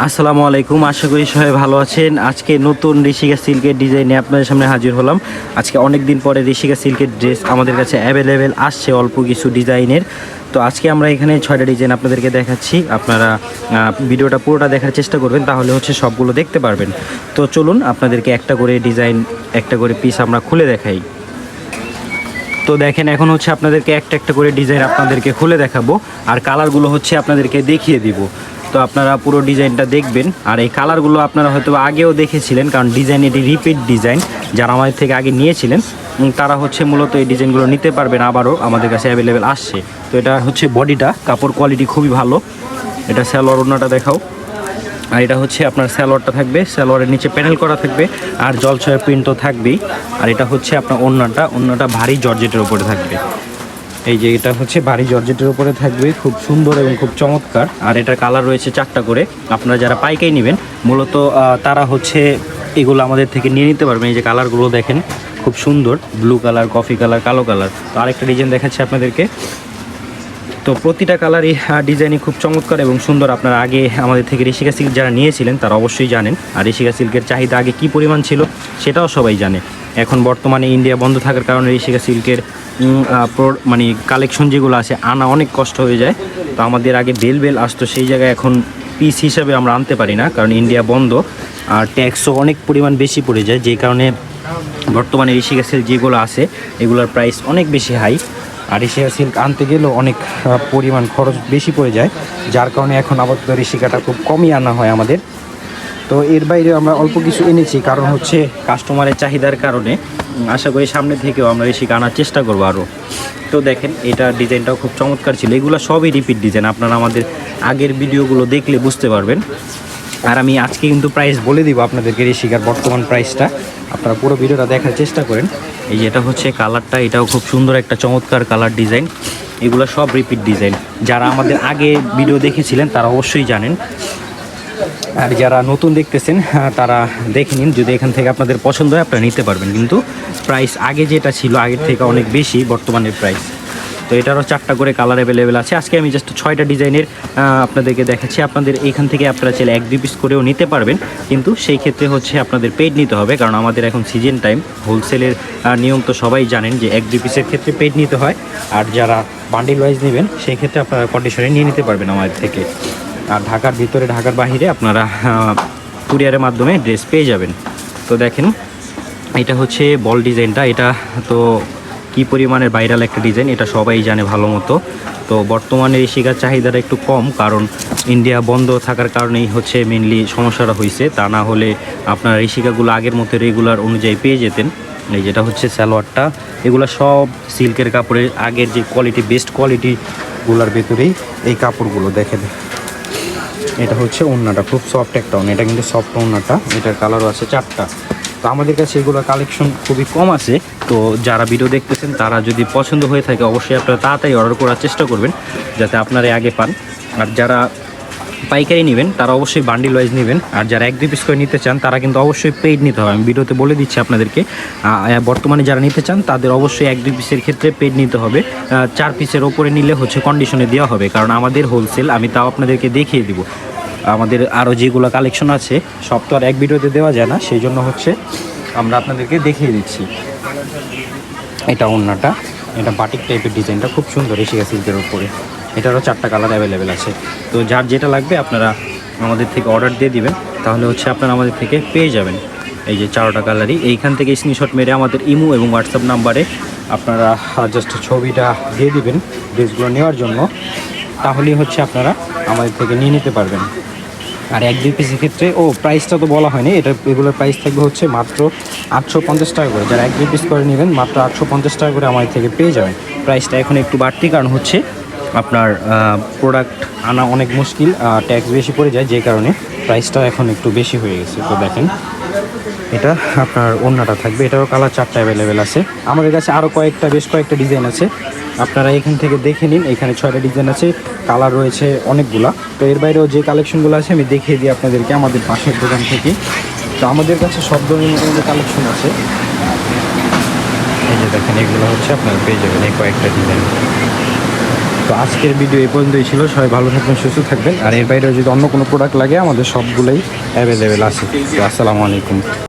আসসালামু আলাইকুম, আশা করি সবাই ভালো আছেন। আজকে নতুন ঋষিকা সিল্কের ডিজাইনে আপনাদের সামনে হাজির হলাম। আজকে অনেক দিন পরে ঋষিকা সিল্কের ড্রেস আমাদের কাছে অ্যাভেলেবেল আসছে অল্প কিছু ডিজাইনের। তো আজকে আমরা এখানে 6টা ডিজাইন আপনাদেরকে দেখাচ্ছি। আপনারা ভিডিওটা পুরোটা দেখার চেষ্টা করবেন, তাহলে হচ্ছে সবগুলো দেখতে পারবেন। তো চলুন আপনাদেরকে একটা করে ডিজাইন, একটা করে পিস আমরা খুলে দেখাই। তো দেখেন, এখন হচ্ছে আপনাদেরকে একটা একটা করে ডিজাইন আপনাদেরকে খুলে দেখাবো, আর কালারগুলো হচ্ছে আপনাদেরকে দেখিয়ে দিব। তো আপনারা পুরো ডিজাইনটা দেখবেন। আর এই কালারগুলো আপনারা হয়তো আগেও দেখেছিলেন, কারণ ডিজাইন এটি রিপিট ডিজাইন। যারা আমাদের থেকে আগে নিয়েছিলেন তারা হচ্ছে মূলত এই ডিজাইনগুলো নিতে পারবেন, আবারও আমাদের কাছে অ্যাভেলেবেল আসছে। তো এটা হচ্ছে বডিটা, কাপড় কোয়ালিটি খুবই ভালো। এটা সালোয়ার ওড়নাটা দেখাও। আর এটা হচ্ছে আপনার সালোয়ারটা থাকবে, সালোয়ারের নিচে প্যানেল করা থাকবে, আর জলছায়া প্রিন্ট তো থাকবেই। আর এটা হচ্ছে আপনার ওড়নাটা ভারী জর্জেটের উপরে থাকবে। এই যে এটা হচ্ছে ভারী জর্জেটের উপরে থাকবে, খুব সুন্দর এবং খুব চমৎকার। আর এটার কালার রয়েছে 4টা করে। আপনারা যারা পাইকারি নেবেন মূলত তারা হচ্ছে এগুলো আমাদের থেকে নিয়ে নিতে পারবেন। এই যে কালারগুলো দেখেন, খুব সুন্দর, ব্লু কালার, কফি কালার, কালো কালার। তো আরেকটা ডিজাইন দেখাচ্ছি আপনাদেরকে। তো প্রতিটা কালারই ডিজাইনই খুব চমৎকার এবং সুন্দর। আপনারা আগে আমাদের থেকে ঋষিকা সিল্ক যারা নিয়েছিলেন তারা অবশ্যই জানেন। আর ঋষিকা সিল্কের চাহিদা আগে কী পরিমাণ ছিল সেটাও সবাই জানে। এখন বর্তমানে ইন্ডিয়া বন্ধ থাকার কারণে ঋষিকা সিল্কের মানে কালেকশন যেগুলো আছে আনা অনেক কষ্ট হয়ে যায়। তো আমাদের আগে বেল আসতো, সেই জায়গায় এখন পিস হিসাবে আমরা আনতে পারি না, কারণ ইন্ডিয়া বন্ধ। আর ট্যাক্সও অনেক পরিমাণ বেশি পড়ে যায়, যে কারণে বর্তমানে ঋষিকা সিল্ক যেগুলো আছে এগুলোর প্রাইস অনেক বেশি হাই। আর ঋষিকা সিল্ক আনতে গেলেও অনেক পরিমাণ খরচ বেশি পড়ে যায়, যার কারণে এখন আপাতত ঋষিকাটা খুব কমই আনা হয় আমাদের। তো এর বাইরে আমরা অল্প কিছু এনেছি, কারণ হচ্ছে কাস্টমারের চাহিদার কারণে। আশা করি সামনে থেকেও আমরা ঋষিকা আনার চেষ্টা করবো আরও। তো দেখেন, এটা ডিজাইনটাও খুব চমৎকার ছিল। এগুলো সবই রিপিট ডিজাইন, আপনারা আমাদের আগের ভিডিওগুলো দেখলে বুঝতে পারবেন। আর আমি আজকে কিন্তু প্রাইস বলে দিব আপনাদেরকে, ঋষিকার বর্তমান প্রাইসটা। আপনারা পুরো ভিডিওটা দেখার চেষ্টা করেন। এই যে এটা হচ্ছে কালারটা, এটাও খুব সুন্দর একটা চমৎকার কালার ডিজাইন। এগুলো সব রিপিট ডিজাইন। যারা আমাদের আগে ভিডিও দেখেছিলেন তারা অবশ্যই জানেন, আর যারা নতুন দেখতেছেন তারা দেখে নিন। যদি এখান থেকে আপনাদের পছন্দ হয় আপনারা নিতে পারবেন, কিন্তু প্রাইস আগে যেটা ছিল আগের থেকে অনেক বেশি বর্তমানের প্রাইস। তো এটারও 4টা করে কালার অ্যাভেলেবেল আছে। আজকে আমি জাস্ট 6টা ডিজাইনের আপনাদেরকে দেখাচ্ছি। আপনাদের এইখান থেকে আপনারা চাইলে 1-2 পিস করেও নিতে পারবেন, কিন্তু সেই ক্ষেত্রে হচ্ছে আপনাদের পেড নিতে হবে, কারণ আমাদের এখন সিজন টাইম। হোলসেলের নিয়ম তো সবাই জানেন যে 1-2 পিসের ক্ষেত্রে পেড নিতে হয়। আর যারা বান্ডিল ওয়াইজ নেবেন সেই ক্ষেত্রে আপনারা কন্ডিশনে নিয়ে নিতে পারবেন আমাদের থেকে। আর ঢাকার ভিতরে, ঢাকার বাহিরে আপনারা কুরিয়ারের মাধ্যমে ড্রেস পেয়ে যাবেন। তো দেখেন, এটা হচ্ছে বল ডিজাইনটা। এটা তো কি পরিমাণের ভাইরাল একটা ডিজাইন, এটা সবাই জানে ভালো মতো। তো বর্তমানে ঋষিকার চাহিদাটা একটু কম, কারণ ইন্ডিয়া বন্ধ থাকার কারণেই হচ্ছে মেনলি সমস্যাটা হয়েছে। তা না হলে আপনার ঋষিকাগুলো আগের মতো রেগুলার অনুযায়ী পেয়ে যেতেন। এই যেটা হচ্ছে সালোয়ারটা, এগুলো সব সিল্কের কাপড়ের আগের যে কোয়ালিটি, বেস্ট কোয়ালিটিগুলোর ভেতরেই এই কাপড়গুলো দেখেন। এটা হচ্ছে ওড়নাটা, খুব সফট একটা ওড়না। এটা কিন্তু সফট ওড়নাটা, এটার কালারও আছে 4টা। তো আমাদের কাছে এগুলো কালেকশন খুবই কম আছে। তো যারা ভিডিও দেখতেছেন তারা যদি পছন্দ হয়ে থাকে অবশ্যই আপনারা তাড়াতাড়ি অর্ডার করার চেষ্টা করবেন, যাতে আপনারা আগে পান। আর যারা পাইকারি নেবেন তারা অবশ্যই বান্ডিল ওয়াইজ নেবেন। আর যারা 1-2 পিস করে নিতে চান তারা কিন্তু অবশ্যই পেইড নিতে হবে। আমি ভিডিওতে বলে দিচ্ছি আপনাদেরকে। বর্তমানে যারা নিতে চান তাদের অবশ্যই 1-2 পিসের ক্ষেত্রে পেইড নিতে হবে। 4 পিসের ওপরে নিলে হচ্ছে কন্ডিশনে দেওয়া হবে, কারণ আমাদের হোলসেল। আমি তাও আপনাদেরকে দেখিয়ে দিব। আমাদের আরও যেগুলো কালেকশন আছে সব তো আর এক ভিডিওতে দেওয়া যায় না, সেই জন্য হচ্ছে আমরা আপনাদেরকে দেখিয়ে দিচ্ছি। এটা ওড়নাটা, এটা বাটিক টাইপের ডিজাইনটা খুব সুন্দর ঋষিকা সিল্কের উপরে। এটারও 4টা কালার অ্যাভেলেবেল আছে। তো যার যেটা লাগবে আপনারা আমাদের থেকে অর্ডার দিয়ে দিবেন, তাহলে হচ্ছে আপনারা আমাদের থেকে পেয়ে যাবেন। এই যে 4টা কালারই, এইখান থেকে স্ক্রিনশট মেরে আমাদের ইমো এবং হোয়াটসঅ্যাপ নাম্বারে আপনারা জাস্ট ছবিটা দিয়ে দিবেন ড্রেসগুলো নেওয়ার জন্য, তাহলেই হচ্ছে আপনারা আমাদের থেকে নিয়ে নিতে পারবেন। আর 1-2 পিসের ক্ষেত্রে প্রাইসটা তো বলা হয়নি। এগুলোর প্রাইস থাকবে হচ্ছে মাত্র 850 টাকা করে। যারা 1-2 পিস করে নেবেন মাত্র 850 টাকা করে আমাদের থেকে পেয়ে যাবেন। প্রাইসটা এখন একটু বাড়তি, কারণ হচ্ছে আপনার প্রোডাক্ট আনা অনেক মুশকিল, ট্যাক্স বেশি পড়ে যায়, যে কারণে প্রাইসটা এখন একটু বেশি হয়ে গেছে। তো দেখেন, এটা আপনার ওড়নাটা থাকবে, এটারও কালার 4টা অ্যাভেলেবেল আছে। আমাদের কাছে আরও বেশ কয়েকটা ডিজাইন আছে, আপনারা এখান থেকে দেখে নিন। এখানে 6টা ডিজাইন আছে, কালার রয়েছে অনেকগুলা। তো এর বাইরেও যে কালেকশনগুলো আছে আমি দেখিয়ে দিই আপনাদেরকে আমাদের পাশের দোকান থেকে। তো আমাদের কাছে সব ধরনের কালেকশন আছে। এই যে দেখেন, এগুলো হচ্ছে আপনারা পেয়ে যাবেন এই কয়েকটা ডিজাইন। তো আজকের ভিডিও এই পর্যন্তই ছিল। সবাই ভালো থাকবেন, সুস্থ থাকবেন। আর এর বাইরেও যদি অন্য কোনো প্রোডাক্ট লাগে আমাদের সবগুলোই অ্যাভেলেবেল আছে। তো আসসালামু আলাইকুম।